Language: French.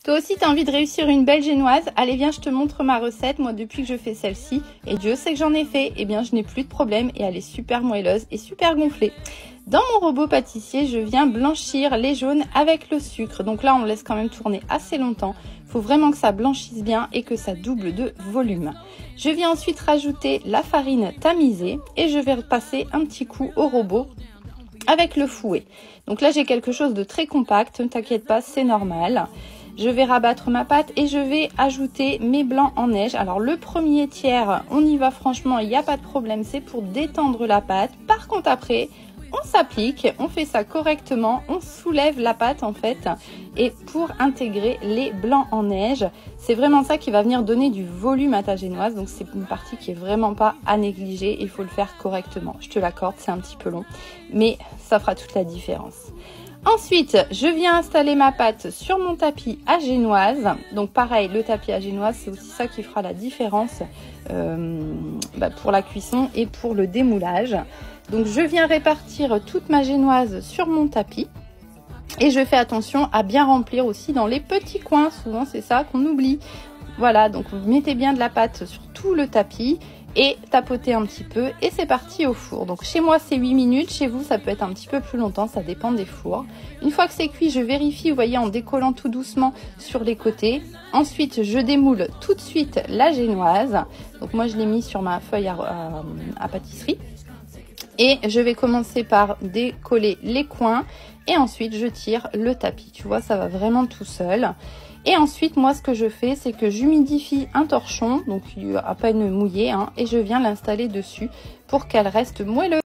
Toi aussi, tu as envie de réussir une belle génoise? Allez, viens, je te montre ma recette. Moi, depuis que je fais celle-ci, et Dieu sait que j'en ai fait, eh bien, je n'ai plus de problème et elle est super moelleuse et super gonflée. Dans mon robot pâtissier, je viens blanchir les jaunes avec le sucre. Donc là, on laisse quand même tourner assez longtemps. Il faut vraiment que ça blanchisse bien et que ça double de volume. Je viens ensuite rajouter la farine tamisée et je vais repasser un petit coup au robot avec le fouet. Donc là, j'ai quelque chose de très compact, ne t'inquiète pas, c'est normal. Je vais rabattre ma pâte et je vais ajouter mes blancs en neige. Alors le premier tiers, on y va franchement, il n'y a pas de problème, c'est pour détendre la pâte. Par contre après, on s'applique, on fait ça correctement, on soulève la pâte en fait. Et pour intégrer les blancs en neige, c'est vraiment ça qui va venir donner du volume à ta génoise. Donc c'est une partie qui est vraiment pas à négliger, il faut le faire correctement. Je te l'accorde, c'est un petit peu long, mais ça fera toute la différence. Ensuite, je viens installer ma pâte sur mon tapis à génoise. Donc pareil, le tapis à génoise, c'est aussi ça qui fera la différence pour la cuisson et pour le démoulage. Donc je viens répartir toute ma génoise sur mon tapis. Et je fais attention à bien remplir aussi dans les petits coins. Souvent, c'est ça qu'on oublie. Voilà, donc vous mettez bien de la pâte sur tout le tapis et tapotez un petit peu et c'est parti au four. Donc chez moi c'est 8 minutes, chez vous ça peut être un petit peu plus longtemps, ça dépend des fours. Une fois que c'est cuit, je vérifie, vous voyez, en décollant tout doucement sur les côtés. Ensuite je démoule tout de suite la génoise. Donc moi je l'ai mis sur ma feuille à pâtisserie. Et je vais commencer par décoller les coins et ensuite je tire le tapis. Tu vois, ça va vraiment tout seul. Et ensuite, moi, ce que je fais, c'est que j'humidifie un torchon, donc à peine mouillé, hein, et je viens l'installer dessus pour qu'elle reste moelleuse.